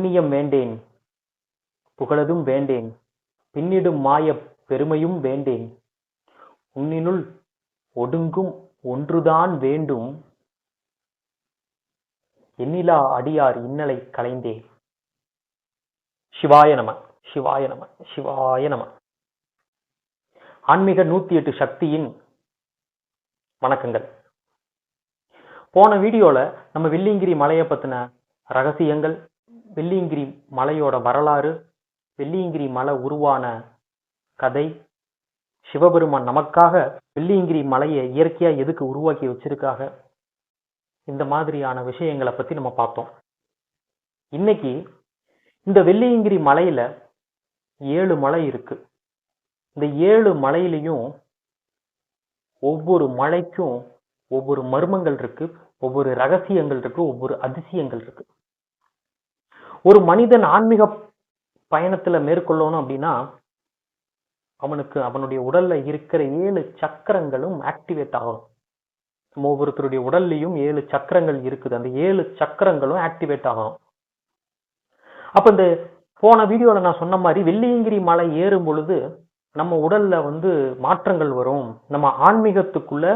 புண்ணியம் வேண்டேன் புகழதும் வேண்டேன் பின்னிடும் மாயப் பெருமையும் வேண்டேன் உன்னினுள் ஒடுங்கும் ஒன்றுதான் வேண்டும் எண்ணிலா அடியார் இன்னலை களைந்தே. சிவாய நம சிவாய நம சிவாய நம. ஆன்மீக 108 சக்தியின் வணக்கங்கள். போன வீடியோல நம்ம வெள்ளியங்கிரி மலையை பத்தின ரகசியங்கள், வெள்ளியங்கிரி மலையோட வரலாறு, வெள்ளியங்கிரி மலை உருவான கதை, சிவபெருமான் நமக்காக வெள்ளியங்கிரி மலையை இயற்கையா எதுக்கு உருவாக்கி வச்சிருக்காங்க, இந்த மாதிரியான விஷயங்களை பத்தி நம்ம பார்த்தோம். இன்னைக்கு இந்த வெள்ளியங்கிரி மலையில 7 மலை இருக்கு. இந்த 7 மலையிலையும் ஒவ்வொரு மலைக்கும் ஒவ்வொரு மர்மங்கள் இருக்கு, ஒவ்வொரு ரகசியங்கள் இருக்கு, ஒவ்வொரு அதிசயங்கள் இருக்கு. ஒரு மனிதன் ஆன்மீக பயணத்துல மேற்கொள்ளணும் அப்படின்னா அவனுக்கு அவனுடைய உடல்ல இருக்கிற 7 சக்கரங்களும் ஆக்டிவேட் ஆகணும். நம்ம ஒவ்வொருத்தருடைய உடல்லையும் 7 சக்கரங்கள் இருக்குது. அந்த 7 சக்கரங்களும் ஆக்டிவேட் ஆகணும். அப்ப இந்த போன வீடியோல நான் சொன்ன மாதிரி வெள்ளியங்கிரி மலை ஏறும் பொழுது நம்ம உடல்ல மாற்றங்கள் வரும். நம்ம ஆன்மீகத்துக்குள்ள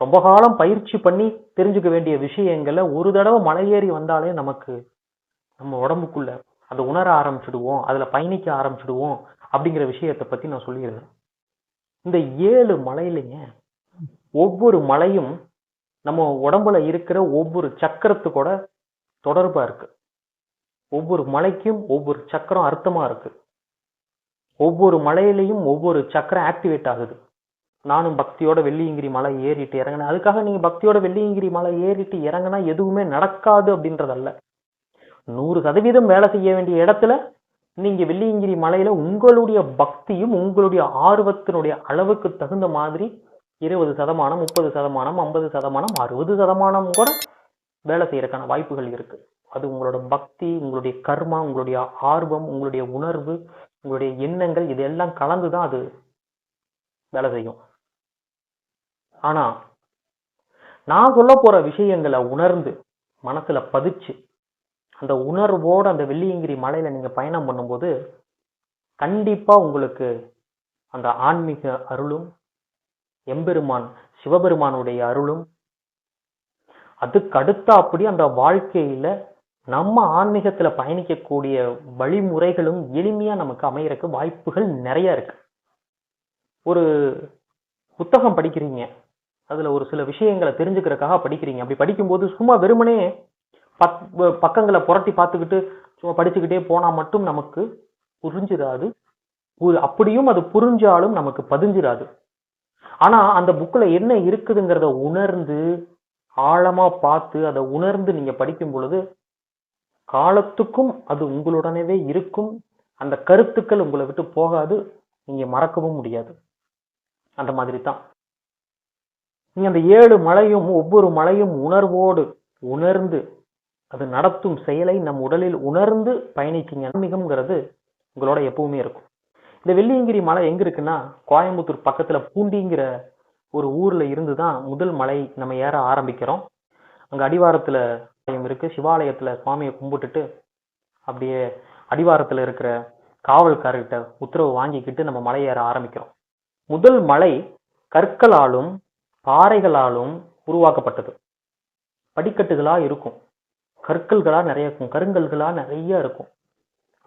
ரொம்ப காலம் பயிற்சி பண்ணி தெரிஞ்சுக்க வேண்டிய விஷயங்களை ஒரு தடவை மலை ஏறி வந்தாலே நமக்கு நம்ம உடம்புக்குள்ள அதை உணர ஆரம்பிச்சிடுவோம், அதுல பயணிக்க ஆரம்பிச்சிடுவோம் அப்படிங்கிற விஷயத்தை பத்தி நான் சொல்லியிருந்தேன். இந்த 7 மலையிலைங்க ஒவ்வொரு மலையும் நம்ம உடம்புல இருக்கிற ஒவ்வொரு சக்கரத்துக்கூட தொடர்பா இருக்கு. ஒவ்வொரு மலைக்கும் ஒவ்வொரு சக்கரம் அர்த்தமா இருக்கு. ஒவ்வொரு மலையிலையும் ஒவ்வொரு சக்கரம் ஆக்டிவேட் ஆகுது. நானும் பக்தியோட வெள்ளியங்கிரி மலை ஏறிட்டு இறங்கினேன். அதுக்காக நீங்க பக்தியோட வெள்ளியங்கிரி மலை ஏறிட்டு இறங்கினா எதுவுமே நடக்காது அப்படின்றதல்ல. 100% வேலை செய்ய வேண்டிய இடத்துல நீங்க வெள்ளியங்கிரி மலையில உங்களுடைய பக்தியும் உங்களுடைய ஆர்வத்தினுடைய அளவுக்கு தகுந்த மாதிரி 20%, 30%, 50%, 60% கூட வேலை செய்யறதுக்கான வாய்ப்புகள் இருக்கு. அது உங்களோட பக்தி, உங்களுடைய கர்மா, உங்களுடைய ஆர்வம், உங்களுடைய உணர்வு, உங்களுடைய எண்ணங்கள் இதெல்லாம் கலந்துதான் அது வேலை செய்யும். ஆனா நான் சொல்ல போற விஷயங்களை உணர்ந்து மனசுல பதிச்சு அந்த உணர்வோட அந்த வெள்ளியங்கிரி மலையில நீங்க பயணம் பண்ணும்போது கண்டிப்பா உங்களுக்கு அந்த ஆன்மீக அருளும், எம்பெருமான் சிவபெருமானுடைய அருளும், அதுக்கு அடுத்த அப்படி அந்த வாழ்க்கையில நம்ம ஆன்மீகத்துல பயணிக்கக்கூடிய வழிமுறைகளும் எளிமையா நமக்கு அமையறதுக்கு வாய்ப்புகள் நிறைய இருக்கு. ஒரு புத்தகம் படிக்கிறீங்க, அதுல ஒரு சில விஷயங்களை தெரிஞ்சுக்கிறதுக்காக படிக்கிறீங்க. அப்படி படிக்கும்போது சும்மா வெறுமனே பக்கங்களை புரட்டி பார்த்துக்கிட்டு சும்மா படிச்சுக்கிட்டே போனா மட்டும் நமக்கு புரிஞ்சிடாது. அப்படியும் அது புரிஞ்சாலும் நமக்கு பதிஞ்சிடாது. ஆனா அந்த புக்ல என்ன இருக்குதுங்கிறத உணர்ந்து ஆழமா பார்த்து அதை உணர்ந்து நீங்க படிக்கும் பொழுது காலத்துக்கும் அது உங்களுடனே இருக்கும். அந்த கருத்துக்கள் உங்களை விட்டு போகாது, நீங்க மறக்கவும் முடியாது. அந்த மாதிரி தான் நீங்க அந்த 7 மலையும் ஒவ்வொரு மலையும் உணர்வோடு உணர்ந்து அது நடத்தும் செயலை நம் உடலில் உணர்ந்து பயணிச்சீங்க. ஆன்மீகம்ங்கிறது உங்களோட எப்பவுமே இருக்கும். இந்த வெள்ளியங்கிரி மலை எங்க இருக்குன்னா கோயம்புத்தூர் பக்கத்துல பூண்டிங்கிற ஒரு ஊர்ல இருந்துதான் முதல் மலை நம்ம ஏற ஆரம்பிக்கிறோம். அங்க அடிவாரத்துல இருக்கு. சிவாலயத்துல சுவாமியை கும்பிட்டுட்டு அப்படியே அடிவாரத்துல இருக்கிற காவல்காரர்கிட்ட உத்தரவு வாங்கிக்கிட்டு நம்ம மலை ஏற ஆரம்பிக்கிறோம். முதல் மலை கற்களாலும் பாறைகளாலும் உருவாக்கப்பட்டது. படிக்கட்டுகளா இருக்கும், கற்கள்களா நிறைய இருக்கும், கருங்கல்களா நிறைய இருக்கும்.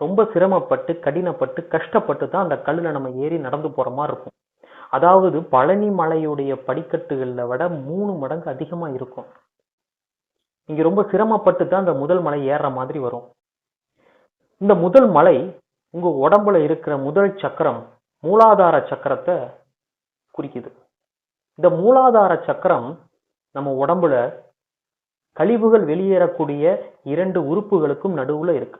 ரொம்ப சிரமப்பட்டு கடினப்பட்டு கஷ்டப்பட்டு தான் அந்த கல்லுல நம்ம ஏறி நடந்து போற மாதிரி இருக்கும். அதாவது பழனி மலையுடைய படிக்கட்டுகளை விட 3 மடங்கு அதிகமா இருக்கும். இங்க ரொம்ப சிரமப்பட்டு தான் இந்த முதல் மலை ஏறுற மாதிரி வரும். இந்த முதல் மலை உங்க உடம்புல இருக்கிற முதல் சக்கரம் மூலாதார சக்கரத்தை குறிக்குது. இந்த மூலாதார சக்கரம் நம்ம உடம்புல கழிவுகள் வெளியேறக்கூடிய 2 உறுப்புகளுக்கும் நடுவுல இருக்கு.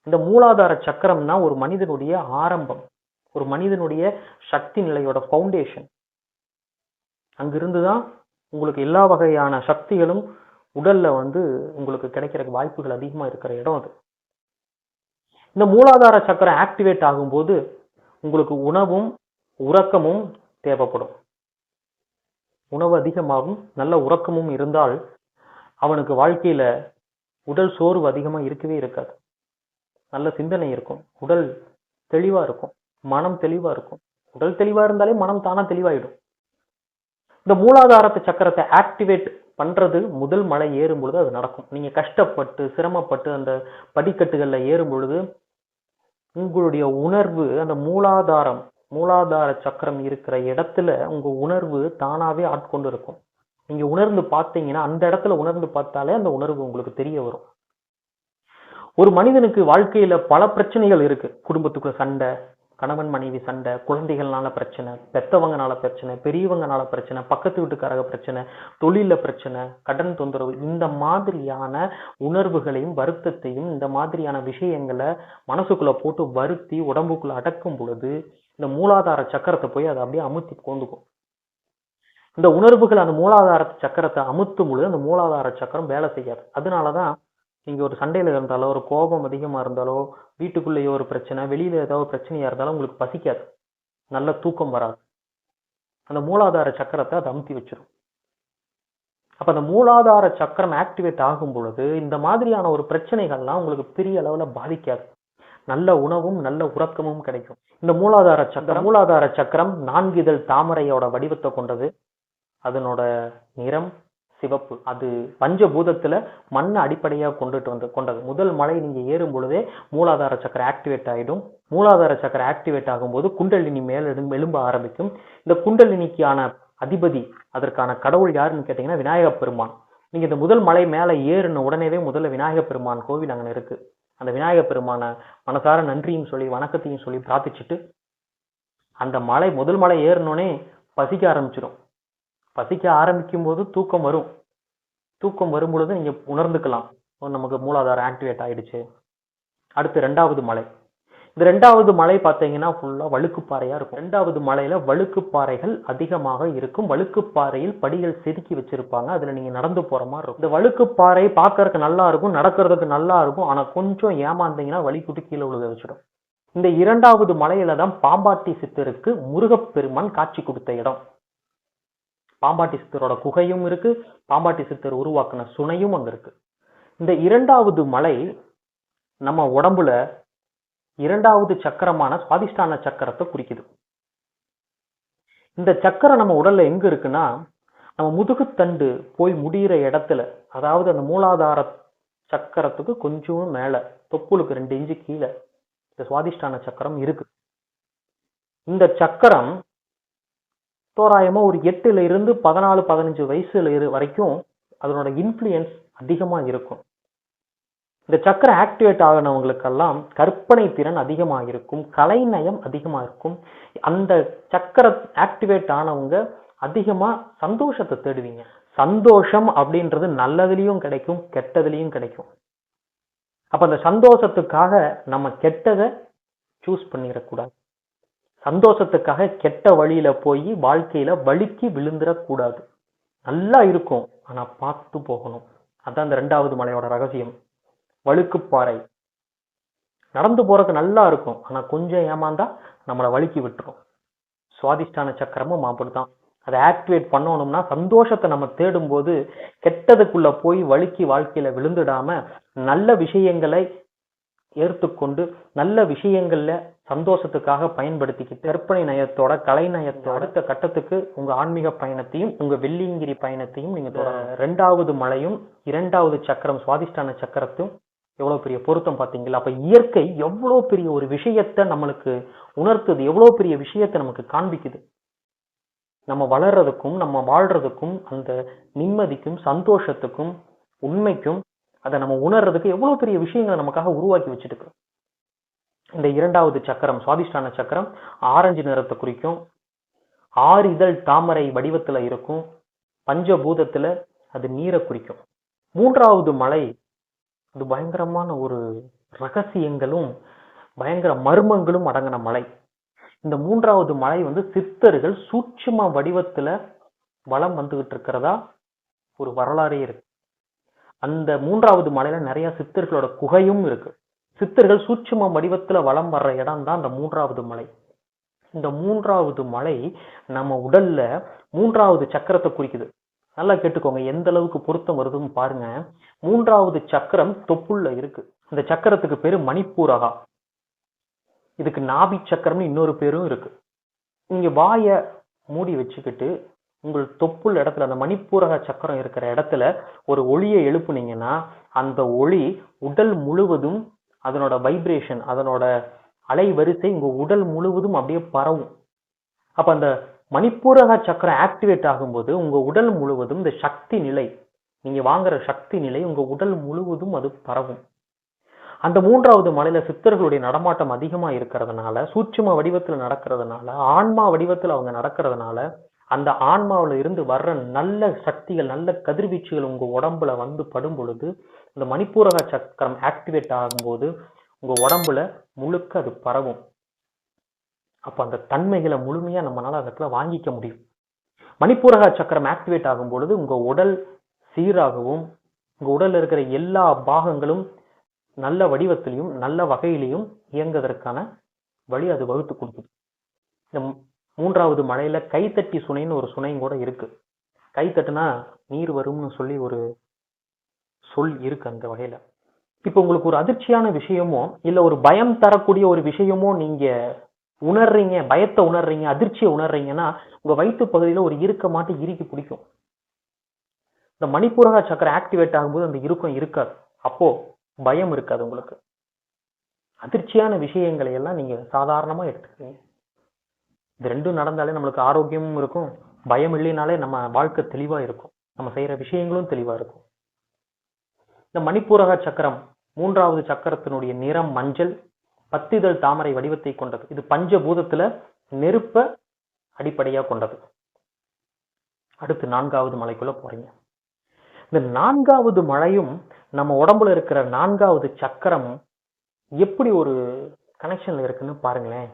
இந்த மூலாதார சக்கரம்னா ஒரு மனிதனுடைய ஆரம்பம், ஒரு மனிதனுடைய சக்தி நிலையோட பவுண்டேஷன். அங்கிருந்துதான் உங்களுக்கு எல்லா வகையான சக்திகளும் உடல்ல உங்களுக்கு கிடைக்கிற வாய்ப்புகள் அதிகமா இருக்கிற இடம் அது. இந்த மூலாதார சக்கரம் ஆக்டிவேட் ஆகும்போது உங்களுக்கு உணவும் உறக்கமும் தேவைப்படும். உணவு அதிகமாகும், நல்ல உறக்கமும் இருந்தால் அவனுக்கு வாழ்க்கையில உடல் சோர்வு அதிகமா இருக்கவே இருக்காது. நல்ல சிந்தனை இருக்கும், உடல் தெளிவா இருக்கும், மனம் தெளிவா இருக்கும். உடல் தெளிவா இருந்தாலே மனம் தானா தெளிவாயிடும். இந்த மூலாதாரத்து சக்கரத்தை ஆக்டிவேட் பண்றது முதல் மலை ஏறும் பொழுது அது நடக்கும். நீங்க கஷ்டப்பட்டு சிரமப்பட்டு அந்த படிக்கட்டுகள்ல ஏறும் பொழுது உங்களுடைய உணர்வு அந்த மூலாதார சக்கரம் இருக்கிற இடத்துல உங்க உணர்வு தானாவே ஆட்கொண்டு இருக்கும். நீங்க உணர்ந்து பார்த்தீங்கன்னா அந்த இடத்துல உணர்ந்து பார்த்தாலே அந்த உணர்வு உங்களுக்கு தெரிய வரும். ஒரு மனிதனுக்கு வாழ்க்கையில பல பிரச்சனைகள் இருக்கு. குடும்பத்துக்குள்ள சண்டை, கணவன் மனைவி சண்டை, குழந்தைகள்னால பிரச்சனை, பெத்தவங்கனால பிரச்சனை, பெரியவங்கனால பிரச்சனை, பக்கத்து வீட்டுக்காரங்க பிரச்சனை, தொழில பிரச்சனை, கடன் தொந்தரவு, இந்த மாதிரியான உணர்வுகளையும் வருத்தத்தையும் இந்த மாதிரியான விஷயங்களை மனசுக்குள்ள போட்டு வருத்தி உடம்புக்குள்ள அடக்கும் பொழுது இந்த மூலாதார சக்கரத்தை போய் அதை அப்படியே அமுத்தி கொண்டுக்கும். இந்த உணர்வுகள் அந்த மூலாதார சக்கரத்தை அமுத்தும் பொழுது அந்த மூலாதார சக்கரம் வேலை செய்யாது. அதனாலதான் நீங்க ஒரு சண்டையில இருந்தாலோ, ஒரு கோபம் அதிகமா இருந்தாலோ, வீட்டுக்குள்ளேயோ ஒரு பிரச்சனை, வெளியில ஏதாவது பிரச்சனையா இருந்தாலும் உங்களுக்கு பசிக்காது, நல்ல தூக்கம் வராது. அந்த மூலாதார சக்கரத்தை அதை அமுத்தி வச்சிடும். அப்ப அந்த மூலாதார சக்கரம் ஆக்டிவேட் ஆகும் பொழுது இந்த மாதிரியான ஒரு பிரச்சனைகள்லாம் உங்களுக்கு பெரிய அளவுல பாதிக்காது. நல்ல உணவும் நல்ல உறக்கமும் கிடைக்கும். இந்த மூலாதார சக்கரம் 4 இதழ் தாமரையோட வடிவத்தை கொண்டது. அதனோட நிறம் சிவப்பு. அது பஞ்சபூதத்துல மண்ணை அடிப்படையா கொண்டது. முதல் மலை நீங்க ஏறும் பொழுதே மூலாதார சக்கரம் ஆக்டிவேட் ஆயிடும். மூலாதார சக்கரம் ஆக்டிவேட் ஆகும்போது குண்டலினி மேல எழும்ப ஆரம்பிக்கும். இந்த குண்டலினிக்கான அதிபதி, அதற்கான கடவுள் யாருன்னு கேட்டீங்கன்னா விநாயக பெருமான். நீங்க இந்த முதல் மலை மேல ஏறின உடனேவே முதல்ல விநாயக பெருமான் கோவில் அங்க இருக்கு. அந்த விநாயக பெருமான மனசார நன்றியும் சொல்லி வணக்கத்தையும் சொல்லி பிரார்த்திச்சுட்டு அந்த முதல் மலை ஏறினோடனே பசிக்க ஆரம்பிச்சிடும். பசிக்க ஆரம்பிக்கும் போது தூக்கம் வரும். தூக்கம் வரும் பொழுது நீங்க உணர்ந்துக்கலாம், நமக்கு மூலாதாரம் ஆக்டிவேட் ஆயிடுச்சு. அடுத்து 2வது மலை. இந்த 2வது மலை பார்த்தீங்கன்னா ஃபுல்லா வழுக்குப்பாறையா இருக்கும். 2வது மலையில வழுக்குப்பாறைகள் அதிகமாக இருக்கும். வழுக்குப்பாறையில் படிகள் செதுக்கி வச்சிருப்பாங்க. அதுல நீங்க நடந்து போற மாதிரி இருக்கும். இந்த வழுக்குப்பாறை பார்க்கறதுக்கு நல்லா இருக்கும், நடக்கிறதுக்கு நல்லா இருக்கும். ஆனா கொஞ்சம் ஏமாந்தீங்கன்னா வலிக்குட்டு கீழே விழுக வச்சிடும். இந்த 2வது மலையில தான் பாம்பாட்டி சித்தருக்கு முருகப்பெருமான் காட்சி கொடுத்த இடம். பாம்பாட்டி சித்தரோட குகையும் இருக்கு, பாம்பாட்டி சித்தர் உருவாக்குன சுனையும் அங்க இருக்கு. இந்த 2வது மலை நம்ம உடம்புல 2வது சக்கரமான சுவாதிஷ்டான சக்கரத்தை குறிக்குது. இந்த சக்கரம் நம்ம உடல்ல எங்க இருக்குன்னா நம்ம முதுகுத்தண்டு போய் முடிகிற இடத்துல, அதாவது அந்த மூலாதார சக்கரத்துக்கு கொஞ்சம் மேல, தொப்புளுக்கு 2 இன்ச்சு கீழே இந்த சுவாதிஷ்டான சக்கரம் இருக்கு. இந்த சக்கரம் தோராயமா ஒரு 8ல இருந்து 14-15 வயசுல வரைக்கும் அதனோட இன்ஃப்ளூயன்ஸ் அதிகமா இருக்கும். இந்த சக்கரம் ஆக்டிவேட் ஆகினவங்களுக்கெல்லாம் கற்பனை திறன் அதிகமா இருக்கும், கலைநயம் அதிகமா இருக்கும். அந்த சக்கரம் ஆக்டிவேட் ஆனவங்க அதிகமா சந்தோஷத்தை தேடுவீங்க. சந்தோஷம் அப்படின்றது நல்லதுலயும் கிடைக்கும், கெட்டதுலயும் கிடைக்கும். அப்ப அந்த சந்தோஷத்துக்காக நம்ம கெட்டதை சூஸ் பண்ணிடக்கூடாது. சந்தோஷத்துக்காக கெட்ட வழியில போய் வாழ்க்கையில வழுக்கி விழுந்துடக்கூடாது. நல்லா இருக்கும், ஆனா பார்த்து போகணும். அதான் இந்த 2வது மலையோட ரகசியம். வழுக்குப்பாறை நடந்து போறதுக்கு நல்லா இருக்கும், ஆனா கொஞ்சம் ஏமாந்தா நம்மளை வழுக்கி விட்டுரும். சுவாதிஷ்டான சக்கரமும் அப்படிதான். அதை ஆக்டிவேட் பண்ணணும்னா சந்தோஷத்தை நம்ம தேடும் போது கெட்டதுக்குள்ள போய் வழுக்கி வாழ்க்கையில விழுந்துடாம நல்ல விஷயங்களை ஏற்றுக்கொண்டு நல்ல விஷயங்கள்ல சந்தோஷத்துக்காக பயன்படுத்திக்கிட்டு கற்பனை நயத்தோட கலை நயத்தோட அடுத்த கட்டத்துக்கு உங்க ஆன்மீக பயணத்தையும் உங்க வெள்ளியங்கிரி பயணத்தையும் நீங்க 2வது மலையும் 2வது சக்கரம் சுவாதிஷ்டான சக்கரத்தையும் எவ்வளவு பெரிய பொருத்தம் பாத்தீங்களா? அப்ப இயற்கை எவ்வளவு பெரிய ஒரு விஷயத்தை நம்மளுக்கு உணர்த்துது, எவ்வளவு பெரிய விஷயத்தை நமக்கு காண்பிக்குது. நம்ம வளர்றதுக்கும் நம்ம வாழ்றதுக்கும் அந்த நிம்மதிக்கும் சந்தோஷத்துக்கும் உண்மைக்கும் அதை நம்ம உணர்றதுக்கு எவ்வளவு பெரிய விஷயங்களை நமக்காக உருவாக்கி வச்சிருக்கு. இந்த 2வது சக்கரம் சுவாதிஷ்டான சக்கரம் ஆரஞ்சு நிறத்தை குறிக்கும். 6 இதழ் தாமரை வடிவத்துல இருக்கும். பஞ்சபூதத்துல அது நீரை குறிக்கும். 3வது மலை அது பயங்கரமான ஒரு ரகசியங்களும் பயங்கர மர்மங்களும் அடங்கின மலை. இந்த 3வது மலை சித்தர்கள் சூட்சும வடிவத்துல வலம் வந்துகிட்டு இருக்கிறதா ஒரு வரலாறே இருக்கு. அந்த 3வது மலையில நிறைய சித்தர்களோட குகையும் இருக்கு. சித்தர்கள் சூட்சும வடிவத்துல வலம் வர்ற இடம் தான் அந்த 3வது மலை. இந்த 3வது மலை நம்ம உடல்ல 3வது சக்கரத்தை குறிக்குது. நல்லா கேட்டுக்கோங்க, எந்த அளவுக்கு பொருத்தம் வருதுன்னு பாருங்க. 3வது சக்கரம் தொப்புள்ள இருக்கு. இந்த சக்கரத்துக்கு பேரு மணிப்பூரகா. இதுக்கு நாபி சக்கரம்னு இன்னொரு பேரும் இருக்கு. நீங்க வாய மூடி வச்சுக்கிட்டு உங்கள் தொப்புள் இடத்துல அந்த மணிப்பூரக சக்கரம் இருக்கிற இடத்துல ஒரு ஒளியை எழுப்புனீங்கன்னா அந்த ஒளி உடல் முழுவதும் அதனோட வைப்ரேஷன், அதனோட அலைவரிசை உங்க உடல் முழுவதும் அப்படியே பரவும். அப்ப அந்த மணிப்பூரக சக்கரம் ஆக்டிவேட் ஆகும்போது உங்க உடல் முழுவதும் இந்த சக்தி நிலை, நீங்க வாங்குற சக்தி நிலை உங்க உடல் முழுவதும் அது பரவும். அந்த 3வது மலையில சித்தர்களுடைய நடமாட்டம் அதிகமா இருக்கிறதுனால, சூட்சும வடிவத்துல நடக்கிறதுனால, ஆன்மா வடிவத்துல அவங்க நடக்கிறதுனால, அந்த ஆன்மாவில இருந்து வர்ற நல்ல சக்திகள், நல்ல கதிர்வீச்சுகள் உங்க உடம்புல வந்து படும் பொழுது, இந்த மணிப்பூரக சக்கரம் ஆக்டிவேட் ஆகும்போது உங்க உடம்புல முழுக்க அது பரவும். அப்ப அந்த தன்மைகளை முழுமையா நம்மளால அதுக்குள்ள வாங்கிக்க முடியும். மணிப்பூரக சக்கரம் ஆக்டிவேட் ஆகும் பொழுது உங்க உடல் சீராகவும், உங்க உடல்ல இருக்கிற எல்லா பாகங்களும் நல்ல வடிவத்திலையும் நல்ல வகையிலையும் இயங்குவதற்கான வழி அது வகுத்து கொடுக்குது. இந்த 3வது மலையில கைத்தட்டி சுனைன்னு ஒரு சுனையும் கூட இருக்கு. கைத்தட்டுனா நீர் வரும்னு சொல்லி ஒரு சொல் இருக்கு அந்த வகையில. இப்ப உங்களுக்கு ஒரு அதிர்ச்சியான விஷயமோ இல்ல ஒரு பயம் தரக்கூடிய ஒரு விஷயமோ நீங்க உணர்றீங்க, பயத்தை உணர்றீங்க, அதிர்ச்சியை உணர்றீங்கன்னா உங்க வயிற்று பகுதியில ஒரு இறுக்கமாட்டு இறுக்கி பிடிக்கும். இந்த மணிப்பூரக சக்கரம் ஆக்டிவேட் ஆகும்போது அந்த இறுக்கம் இருக்காது. அப்போ பயம் இருக்காது உங்களுக்கு. அதிர்ச்சியான விஷயங்களை எல்லாம் நீங்க சாதாரணமா எடுத்துக்கிறீங்க. இது ரெண்டும் நடந்தாலே நம்மளுக்கு ஆரோக்கியமும் இருக்கும், பயம் இல்லைனாலே நம்ம வாழ்க்கை தெளிவா இருக்கும், நம்ம செய்யற விஷயங்களும் தெளிவா இருக்கும். இந்த மணிப்பூரக சக்கரம் 3வது சக்கரத்தினுடைய நிறம் மஞ்சள், 10 இதழ் தாமரை வடிவத்தை கொண்டது. இது பஞ்சபூதத்துல நெருப்ப அடிப்படையா கொண்டது. அடுத்து 4வது மலைக்குள்ள போறீங்க. இந்த 4வது மலையும் நம்ம உடம்புல இருக்கிற 4வது சக்கரம் எப்படி ஒரு கனெக்ஷன்ல இருக்குன்னு பாருங்களேன்.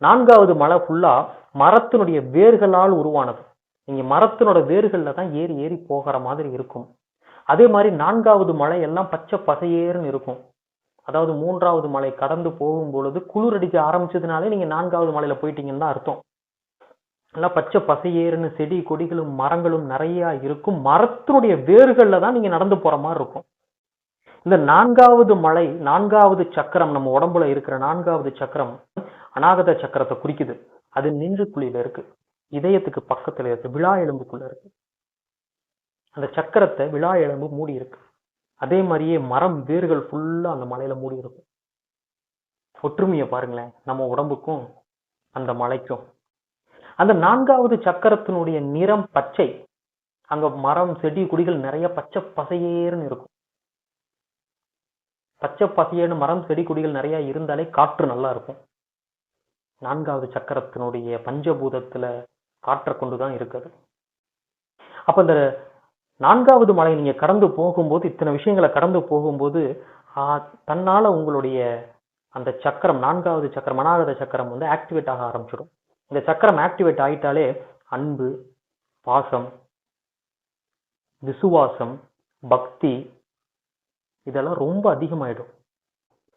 4வது மலை ஃபுல்லா மரத்தினுடைய வேர்களால் உருவானது. நீங்க மரத்தினோட வேர்கள்ல தான் ஏறி ஏறி போகிற மாதிரி இருக்கும். அதே மாதிரி 4வது மலை எல்லாம் பச்சை பசையேறுன்னு இருக்கும். அதாவது 3வது மலை கடந்து போகும் பொழுது குளிர் அடிக்க ஆரம்பிச்சதுனாலே நீங்க 4வது மலையில போயிட்டீங்கன்னு தான் அர்த்தம். எல்லாம் பச்சை பசையேறுன்னு செடி கொடிகளும் மரங்களும் நிறைய இருக்கும். மரத்தினுடைய வேர்கள்ல தான் நீங்க நடந்து போற மாதிரி இருக்கும். இந்த 4வது மலை, 4வது சக்கரம், நம்ம உடம்புல இருக்கிற 4வது சக்கரம் அநாகத சக்கரத்தை குறிக்குது. அது நெஞ்சுக்குழியில இருக்கு, இதயத்துக்கு பக்கத்துல இருக்கு, விழா எலும்புக்குள்ள இருக்கு. அந்த சக்கரத்தை விழா எலும்பு மூடி இருக்கு. அதே மாதிரியே மரம் வேர்கள் ஃபுல்லா அந்த மலையில மூடி இருக்கும். ஒற்றுமையை பாருங்களேன், நம்ம உடம்புக்கும் அந்த மலைக்கும். அந்த 4வது சக்கரத்தினுடைய நிறம் பச்சை. அங்க மரம் செடி கொடிகள் நிறைய பச்சை பசையேறுன்னு இருக்கும். பச்சை பசையேன்னு மரம் செடி கொடிகள் நிறைய இருந்தாலே காற்று நல்லா இருக்கும். 4வது சக்கரத்தினுடைய பஞ்சபூதத்துல காற்றை கொண்டுதான் இருக்குது. அப்ப இந்த 4வது மலை நீங்க கடந்து போகும்போது, இத்தனை விஷயங்களை கடந்து போகும்போது தன்னால உங்களுடைய அந்த சக்கரம், 4வது சக்கரம் அநாகத சக்கரம் வந்து ஆக்டிவேட் ஆக ஆரம்பிச்சிடும். இந்த சக்கரம் ஆக்டிவேட் ஆயிட்டாலே அன்பு, பாசம், விசுவாசம், பக்தி இதெல்லாம் ரொம்ப அதிகமாயிடும்.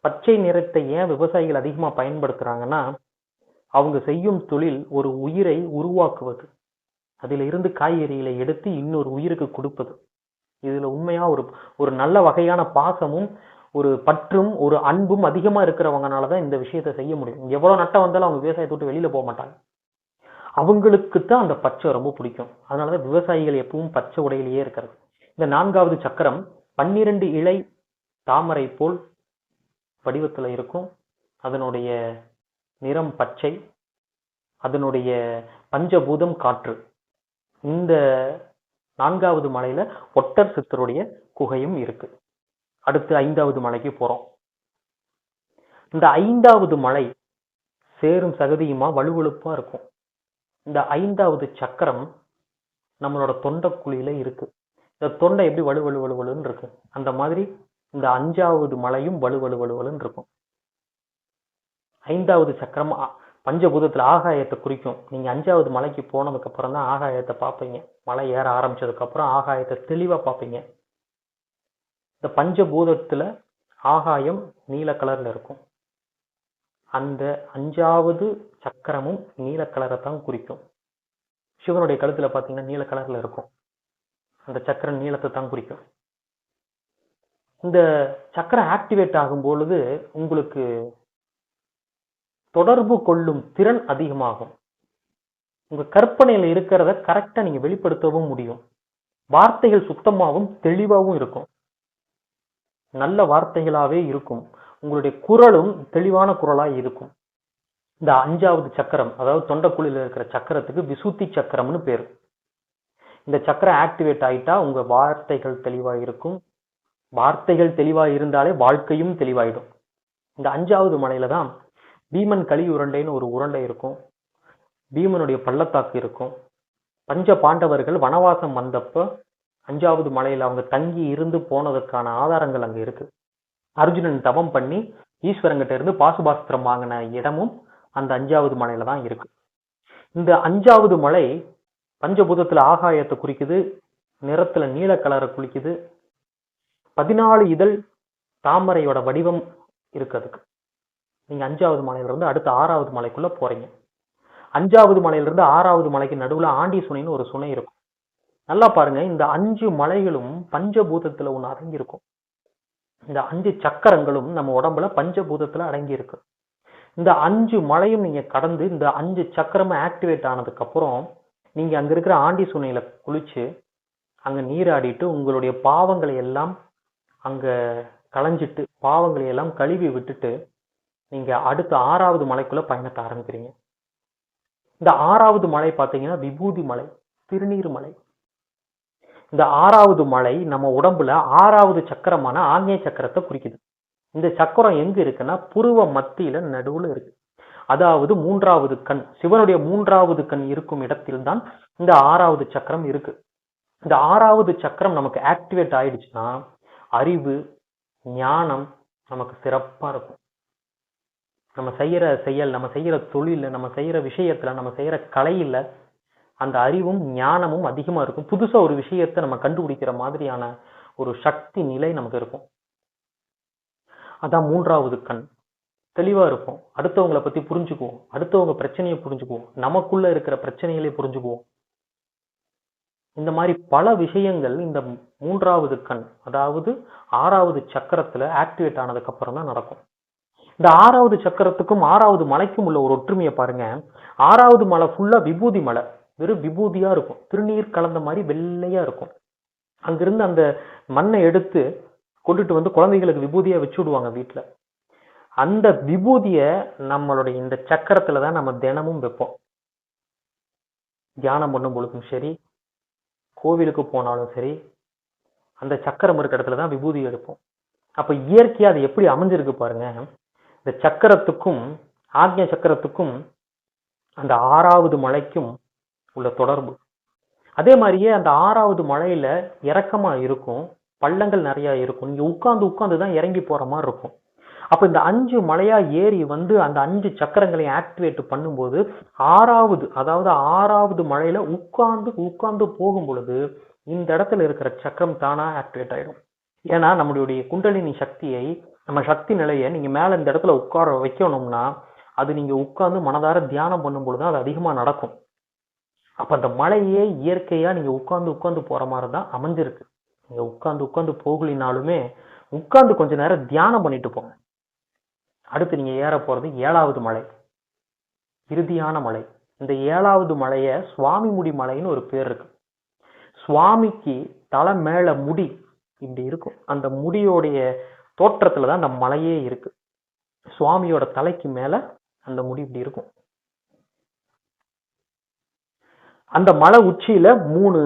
பச்சை நிறத்தை ஏன் விவசாயிகள் அதிகமா பயன்படுத்துறாங்கன்னா, அவங்க செய்யும் தொழில் ஒரு உயிரை உருவாக்குவது, அதுல இருந்து காய்கறிகளை எடுத்து இன்னொரு உயிருக்கு கொடுப்பது. இதுல உண்மையா ஒரு நல்ல வகையான பாசமும் ஒரு பற்றும் ஒரு அன்பும் அதிகமா இருக்கிறவங்கனாலதான் இந்த விஷயத்த செய்ய முடியும். எவ்வளவு நட்டம் வந்தாலும் அவங்க விவசாயத்தை விட்டு வெளியில போக மாட்டாங்க. அவங்களுக்கு தான் அந்த பச்சை ரொம்ப பிடிக்கும். அதனாலதான் விவசாயிகள் எப்பவும் பச்சை உடையிலேயே இருக்கிறது. இந்த 4வது சக்கரம் 12 இலை தாமரை போல் வடிவத்துல இருக்கும். அதனுடைய நிறம் பச்சை, அதனுடைய பஞ்சபூதம் காற்று. இந்த 4வது மலையில ஒட்டர் சித்தருடைய குகையும் இருக்கு. அடுத்து 5வது மலைக்கு போறோம். இந்த 5வது மலை சேரும் சகதியுமா வலுவழுப்பா இருக்கும். இந்த 5வது சக்கரம் நம்மளோட தொண்டைக்குழியில இருக்கு. இந்த தொண்டை எப்படி வலுவலுன்னு இருக்கு, அந்த மாதிரி இந்த 5வது மலையும் வலுவலுன்னு இருக்கும். 5வது சக்கரம் பஞ்சபூதத்துல ஆகாயத்தை குறிக்கும். நீங்க 5வது மலைக்கு போனதுக்கு அப்புறம் தான் ஆகாயத்தை பார்ப்பீங்க. மலை ஏற ஆரம்பிச்சதுக்கு அப்புறம் ஆகாயத்தை தெளிவா பார்ப்பீங்க. இந்த பஞ்சபூதத்துல ஆகாயம் நீல கலர்ல இருக்கும். அந்த 5வது சக்கரமும் நீல கலரை தான் குறிக்கும். சிவனுடைய கழுத்துல பாத்தீங்கன்னா நீல கலர்ல இருக்கும். அந்த சக்கரம் நீளத்தை தான் குறிக்கும். இந்த சக்கரம் ஆக்டிவேட் ஆகும் பொழுது உங்களுக்கு தொடர்பு கொள்ளும் திறன் அதிகமாகும். உங்க கற்பனையில இருக்கிறத கரெக்டா நீங்க வெளிப்படுத்தவும் முடியும். வார்த்தைகள் சுத்தமாகவும் தெளிவாகவும் இருக்கும். நல்ல வார்த்தைகளாவே இருக்கும். உங்களுடைய குரலும் தெளிவான குரலா இருக்கும். இந்த 5வது சக்கரம், அதாவது தொண்டைக்குழியில இருக்கிற சக்கரத்துக்கு விசுத்தி சக்கரம்னு பேரு. இந்த சக்கரம் ஆக்டிவேட் ஆயிட்டா உங்க வார்த்தைகள் தெளிவா இருக்கும். வார்த்தைகள் தெளிவா இருந்தாலே வாழ்க்கையும் தெளிவாயிடும். இந்த 5வது மலையில தான் பீமன் கலி உருண்டைன்னு ஒரு உருண்டை இருக்கும். பீமனுடைய பள்ளத்தாக்கு இருக்கும். பஞ்ச பாண்டவர்கள் வனவாசம் வந்தப்ப 5வது மலையில அவங்க தங்கி இருந்து போனதுக்கான ஆதாரங்கள் அங்க இருக்கு. அர்ஜுனன் தவம் பண்ணி ஈஸ்வரங்கிட்ட இருந்து பாசுபாஸ்திரம் வாங்கின இடமும் அந்த 5வது மலையில தான் இருக்கு. இந்த 5வது மலை பஞ்சபூதத்துல ஆகாயத்தை குறிக்குது, நிறத்துல நீல கலரை குறிக்குது. 14 இதழ் தாமரையோட வடிவம் இருக்கு அதுக்கு. நீங்க 5வது மலையில இருந்து அடுத்த 6வது மலைக்குள்ள போறீங்க. 5வது மலையில இருந்து 6வது மலைக்கு நடுவுல ஆண்டி சுனைன்னு ஒரு சுனை இருக்கும். நல்லா பாருங்க, இந்த 5 மலைகளும் பஞ்சபூதத்துல ஒண்ணு அடங்கி இருக்கும். இந்த 5 சக்கரங்களும் நம்ம உடம்புல பஞ்சபூதத்துல அடங்கி இருக்கு. இந்த 5 மலையும் நீங்க கடந்து இந்த 5 சக்கரமும் ஆக்டிவேட் ஆனதுக்கு அப்புறம் நீங்க அங்க இருக்கிற ஆண்டி சுனையில குளிச்சு அங்க நீராடிட்டு உங்களுடைய பாவங்களை எல்லாம் அங்க களைஞ்சிட்டு பாவங்களை எல்லாம் கழுவி விட்டுட்டு நீங்க அடுத்த 6வது மலைக்குள்ள பயணத்தை ஆரம்பிக்கிறீங்க. இந்த 6வது மலை பாத்தீங்கன்னா விபூதி மலை, திருநீர் மலை. இந்த 6வது மலை நம்ம உடம்புல 6வது சக்கரமான ஆக்ஞை சக்கரத்தை குறிக்குது. இந்த சக்கரம் எங்க இருக்குன்னா புருவ மத்தியில நடுவுல இருக்கு. அதாவது 3வது கண், சிவனுடைய 3வது கண் இருக்கும் இடத்தில் தான் இந்த 6வது சக்கரம் இருக்கு. இந்த 6வது சக்கரம் நமக்கு ஆக்டிவேட் ஆயிடுச்சுன்னா அறிவு, ஞானம் நமக்கு சிறப்பா இருக்கும். நம்ம செய்யற செயல், நம்ம செய்யற தொழில, நம்ம செய்யற விஷயத்துல, நம்ம செய்யற கலையில அந்த அறிவும் ஞானமும் அதிகமா இருக்கும். புதுசா ஒரு விஷயத்தை நம்ம கண்டுபிடிக்கிற மாதிரியான ஒரு சக்தி நிலை நமக்கு இருக்கும். அதான் 3வது கண். தெளிவா இருக்கும். அடுத்தவங்களை பத்தி புரிஞ்சுக்குவோம், அடுத்தவங்க பிரச்சனையை புரிஞ்சுக்குவோம், நமக்குள்ள இருக்கிற பிரச்சனைகளை புரிஞ்சுக்குவோம். இந்த மாதிரி பல விஷயங்கள் இந்த 3வது கண், அதாவது 6வது சக்கரத்துல ஆக்டிவேட் ஆனதுக்கு அப்புறம் தான் நடக்கும். இந்த 6வது சக்கரத்துக்கும் 6வது மலைக்கும் உள்ள ஒரு ஒற்றுமையை பாருங்க. 6வது மலை ஃபுல்லா விபூதி மலை, வெறும் விபூதியா இருக்கும், திருநீர் கலந்த மாதிரி வெள்ளையா இருக்கும். அங்கிருந்து அந்த மண்ணை எடுத்து கொண்டுட்டு வந்து குழந்தைகளுக்கு விபூதியா வச்சு விடுவாங்க வீட்டுல. அந்த விபூதிய நம்மளுடைய இந்த சக்கரத்துல தான் நம்ம தினமும் வைப்போம். தியானம் பண்ணும் பொழுதும் சரி, கோவிலுக்கு போனாலும் சரி, அந்த சக்கரம் இருக்கிற இடத்துல தான் விபூதி எடுப்போம். அப்ப இயற்கையா அது எப்படி அமைஞ்சிருக்கு பாருங்க. இந்த சக்கரத்துக்கும் ஆக்ஞை சக்கரத்துக்கும் அந்த 6வது மலைக்கும் உள்ள தொடர்பு. அதே மாதிரியே அந்த 6வது மலையில இறக்கமா இருக்கும், பள்ளங்கள் நிறைய இருக்கும். நீங்க உட்கார்ந்து உட்கார்ந்து தான் இறங்கி போற மாதிரி இருக்கும். அப்ப இந்த 5 மலையா ஏறி வந்து அந்த 5 சக்கரங்களை ஆக்டிவேட் பண்ணும்போது 6வது, அதாவது 6வது மலையில உட்கார்ந்து உட்கார்ந்து போகும் பொழுது இந்த இடத்துல இருக்கிற சக்கரம் தானா ஆக்டிவேட் ஆயிடும். ஏன்னா நம்மளுடைய குண்டலினி சக்தியை, நம்ம சக்தி நிலையை நீங்க மேல இந்த இடத்துல உட்கார வைக்கணும்னா அது நீங்க உட்கார்ந்து மனதார தியானம் பண்ணும் பொழுதுதான் அது அதிகமா நடக்கும். அப்ப அந்த மலையே இயற்கையா நீங்க உட்கார்ந்து உட்கார்ந்து போற மாதிரி தான் அமைஞ்சிருக்கு. நீங்க உட்கார்ந்து உட்கார்ந்து போகலினாலுமே உட்கார்ந்து கொஞ்ச நேரம் தியானம் பண்ணிட்டு போங்க. அடுத்து நீங்க ஏற போறது 7வது மலை, இறுதியான மலை. இந்த 7வது மலைய சுவாமி முடி மலைன்னு ஒரு பேர் இருக்கு. சுவாமிக்கு தலை மேல முடி இப்படி இருக்கும். அந்த முடியோடைய தோற்றத்துலதான் அந்த மலையே இருக்கு. சுவாமியோட தலைக்கு மேல அந்த முடி இப்படி இருக்கும். அந்த மலை உச்சியில 3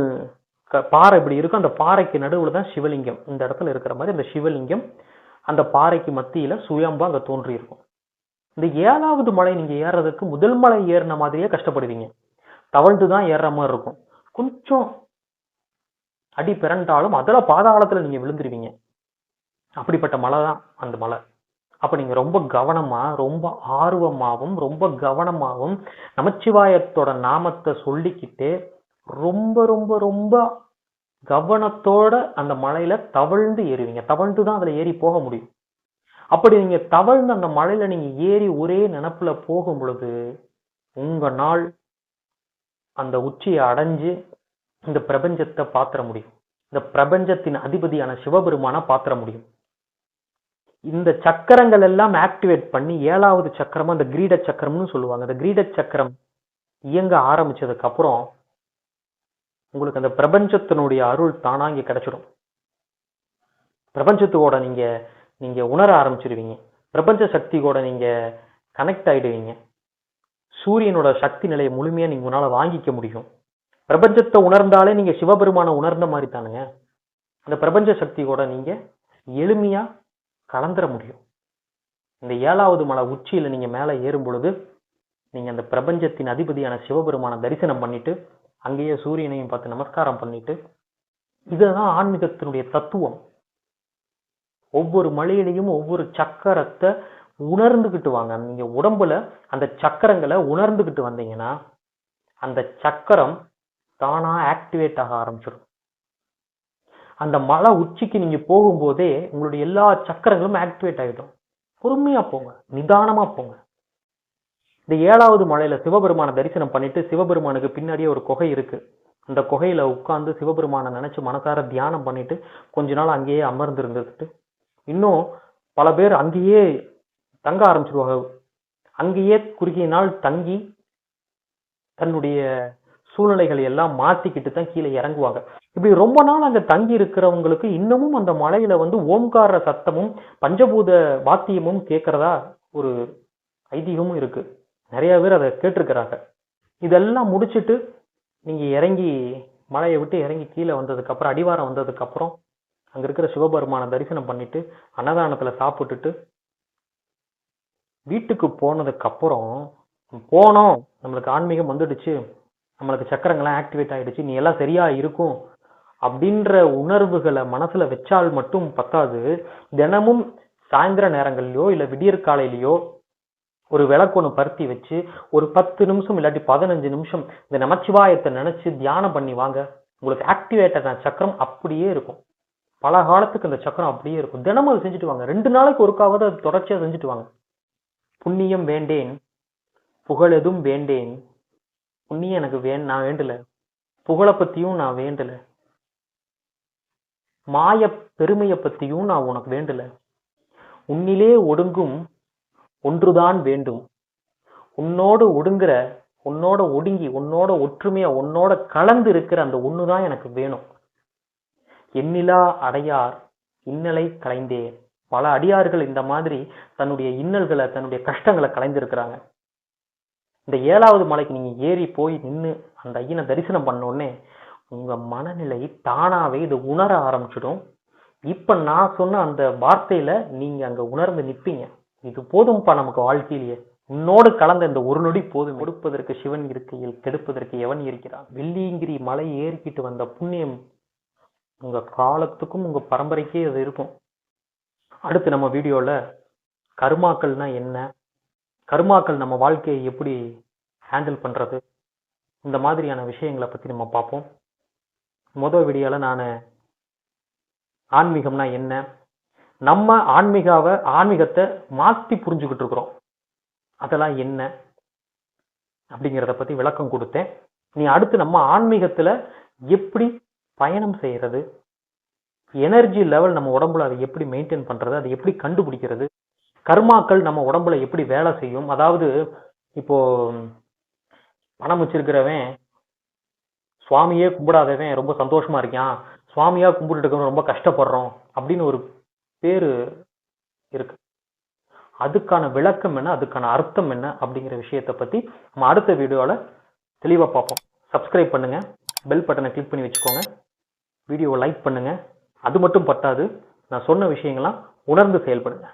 பாறை இப்படி இருக்கும். அந்த பாறைக்கு நடுவுல தான் சிவலிங்கம். இந்த இடத்துல இருக்கிற மாதிரி அந்த சிவலிங்கம் அந்த பாறைக்கு மத்தியில சுயம்பா அங்க தோன்றி இருக்கும். இந்த 7வது மலை நீங்க ஏறதுக்கு முதல் மலை ஏறின மாதிரியே கஷ்டப்படுவீங்க. தவழ்ந்துதான் ஏறுற மாதிரி இருக்கும். கொஞ்சம் அடி பிறண்டாலும் அதுல பாதாளத்துல நீங்க விழுந்துருவீங்க. அப்படிப்பட்ட மலை தான் அந்த மலை. அப்ப நீங்க ரொம்ப கவனமா, ரொம்ப ஆர்வமாகவும் ரொம்ப கவனமாகவும் நமச்சிவாயத்தோட நாமத்தை சொல்லிக்கிட்டு ரொம்ப ரொம்ப ரொம்ப கவனத்தோட அந்த மலையில தவழ்ந்து ஏறுவீங்க. தவழ்ந்துதான் அதுல ஏறி போக முடியும். அப்படி நீங்க தவழ்ந்து அந்த மலையில நீங்க ஏறி ஒரே நினைப்புல போகும் பொழுது உங்க நாள் அந்த உச்சியை அடைஞ்சு இந்த பிரபஞ்சத்தை பாத்திர முடியும். இந்த பிரபஞ்சத்தின் அதிபதியான சிவபெருமான பாத்திர முடியும். இந்த சக்கரங்கள் எல்லாம் ஆக்டிவேட் பண்ணி 7வது சக்கரமா அந்த கிரீட சக்கரம்னு சொல்லுவாங்க. அந்த கிரீட சக்கரம் இயங்க ஆரம்பிச்சதுக்கு அப்புறம் உங்களுக்கு அந்த பிரபஞ்சத்தினுடைய அருள் தானா இங்க கிடைச்சிடும். பிரபஞ்சத்தோட நீங்க நீங்க உணர ஆரம்பிச்சிருவீங்க. பிரபஞ்ச சக்தி கூட நீங்க கனெக்ட் ஆயிடுவீங்க. சூரியனோட சக்தி நிலையை முழுமையா நீங்க உன்னால வாங்கிக்க முடியும். பிரபஞ்சத்தை உணர்ந்தாலே நீங்க சிவபெருமான உணர்ந்த மாதிரி தானுங்க. அந்த பிரபஞ்ச சக்தி கூட நீங்க எளிமையா கலந்துர முடியும். இந்த 7வது மலை உச்சியில நீங்க மேல ஏறும் பொழுது நீங்க அந்த பிரபஞ்சத்தின் அதிபதியான சிவபெருமான தரிசனம் பண்ணிட்டு அங்கேயே சூரியனையும் பார்த்து நமஸ்காரம் பண்ணிட்டு, இதுதான் ஆன்மீகத்தினுடைய தத்துவம். ஒவ்வொரு மலையிலையும் ஒவ்வொரு சக்கரத்தை உணர்ந்துகிட்டு வாங்க. நீங்க உடம்புல அந்த சக்கரங்களை உணர்ந்துகிட்டு வந்தீங்கன்னா அந்த சக்கரம் தானா ஆக்டிவேட் ஆக ஆரம்பிச்சிடும். அந்த மலை உச்சிக்கு நீங்க போகும்போதே உங்களுடைய எல்லா சக்கரங்களும் ஆக்டிவேட் ஆகிடும். பொறுமையா போங்க, நிதானமா போங்க. இந்த 7வது மலையில சிவபெருமான தரிசனம் பண்ணிட்டு சிவபெருமானுக்கு பின்னாடியே ஒரு குகை இருக்கு. அந்த குகையில உட்கார்ந்து சிவபெருமான நினைச்சு மனசார தியானம் பண்ணிட்டு கொஞ்ச நாள் அங்கேயே அமர்ந்து இருந்துட்டு, இன்னும் பல பேர் அங்கேயே தங்க ஆரம்பிச்சிருவாங்க. அங்கேயே குறுகிய நாள் தங்கி தன்னுடைய சூழ்நிலைகளை எல்லாம் மாத்திக்கிட்டு தான் கீழே இறங்குவாங்க. இப்படி ரொம்ப நாள் அங்க தங்கி இருக்கிறவங்களுக்கு இன்னமும் அந்த மலையில ஓம்கார சத்தமும் பஞ்சபூத வாத்தியமும் கேட்கறதா ஒரு ஐதீகமும் இருக்கு. நிறைய பேர் அதை கேட்டிருக்கிறாங்க. இதெல்லாம் முடிச்சுட்டு நீங்க இறங்கி மலையை விட்டு இறங்கி கீழே வந்ததுக்கு அப்புறம் அடிவாரம் வந்ததுக்கு அப்புறம் அங்க இருக்கிற சிவபெருமான தரிசனம் பண்ணிட்டு அன்னதானத்துல சாப்பிட்டுட்டு வீட்டுக்கு போனதுக்கு அப்புறம் போனோம், நம்மளுக்கு ஆன்மீகம் வந்துடுச்சு, நம்மளுக்கு சக்கரங்கள்லாம் ஆக்டிவேட் ஆயிடுச்சு, நீ எல்லாம் சரியா இருக்கும் அப்படின்ற உணர்வுகளை மனசுல வச்சால் மட்டும் பத்தாது. தினமும் சாயந்தர நேரங்கள்லயோ இல்ல விடியற் காலையிலயோ ஒரு விளக்கொன்னு பருத்தி வச்சு ஒரு 10 நிமிஷம் இல்லாட்டி 15 நிமிஷம் இந்த நமச்சிவாயத்தை நினைச்சு தியானம் பண்ணி வாங்க. உங்களுக்கு ஆக்டிவேட்டட் சக்கரம் அப்படியே இருக்கும். பல காலத்துக்கு அந்த சக்கரம் அப்படியே இருக்கும். தினமும் அதை செஞ்சுட்டு வாங்க. 2 நாளைக்கு ஒருக்காவது அது தொடர்ச்சியா செஞ்சுட்டு வாங்க. புண்ணியம் வேண்டேன், புகழெதும் வேண்டேன். புண்ணியம் எனக்கு நான் வேண்டல, புகழை பத்தியும் நான் வேண்டல, மாய பெருமையை பத்தியும் நான் உனக்கு வேண்டல. உன்னிலே ஒடுங்கும் ஒன்றுதான் வேண்டும். உன்னோடு ஒடுங்குற, உன்னோட ஒடுங்கி, உன்னோட ஒற்றுமையா, உன்னோட கலந்து இருக்கிற அந்த ஒண்ணுதான் எனக்கு வேணும். எண்ணிலா அடையார் இன்னலை கலைந்தேன். பல அடியார்கள் இந்த மாதிரி தன்னுடைய இன்னல்களை தன்னுடைய கஷ்டங்களை கலைந்திருக்கிறாங்க. இந்த 7வது மலைக்கு நீங்க ஏறி போய் நின்று அந்த ஐயனை தரிசனம் பண்ணோடனே உங்க மனநிலை தானாவே இது உணர ஆரம்பிச்சிடும். இப்ப நான் சொன்ன அந்த வார்த்தையில நீங்க அங்க உணர்ந்து நிப்பீங்க. இது போதும்பா நமக்கு வாழ்க்கையிலேயே. உன்னோடு கலந்த இந்த ஒரு நொடி போதும். கொடுப்பதற்கு சிவன் இருக்கையில் கெடுப்பதற்கு எவன் இருக்கிறான். வெள்ளியங்கிரி மலை ஏறிக்கிட்டு வந்த புண்ணியம் உங்க காலத்துக்கும் உங்க பரம்பரைக்கே அது இருக்கும். அடுத்து நம்ம வீடியோல கர்மாக்கள்னா என்ன, கர்மாக்கள் நம்ம வாழ்க்கையை எப்படி ஹேண்டில் பண்றது, இந்த மாதிரியான விஷயங்களை பத்தி நம்ம பார்ப்போம். முதல் வீடியோல நான் ஆன்மீகம்னா என்ன, நம்ம ஆன்மீகத்தை மாத்தி புரிஞ்சுக்கிட்டு இருக்கிறோம், அதெல்லாம் என்ன அப்படிங்கிறத பத்தி விளக்கம் கொடுத்தேன். நீ அடுத்து நம்ம ஆன்மீகத்துல எப்படி பயணம் செய்யறது, எனர்ஜி லெவல் நம்ம உடம்புல அதை எப்படி மெயின்டைன் பண்றது, அதை எப்படி கண்டுபிடிக்கிறது, கர்மாக்கள் நம்ம உடம்புல எப்படி வேலை செய்யும். அதாவது இப்போ பணம் வச்சிருக்கிறவன் சுவாமியே கும்பிடாதவன் ரொம்ப சந்தோஷமா இருக்கான், சுவாமியா கும்பிட்டு இருக்கவன் ரொம்ப கஷ்டப்படுறோம் அப்படின்னு ஒரு பேரு இருக்கு. அதுக்கான விளக்கம் என்ன, அதுக்கான அர்த்தம் என்ன அப்படிங்கிற விஷயத்தை பத்தி நம்ம அடுத்த வீடியோல தெளிவா பார்ப்போம். சப்ஸ்கிரைப் பண்ணுங்க, பெல் பட்டனை கிளிக் பண்ணி வச்சுக்கோங்க, வீடியோவை லைக் பண்ணுங்க. அது மட்டும் பத்தாது, நான் சொன்ன விஷயங்கள்லாம் உணர்ந்து செயல்படுங்க.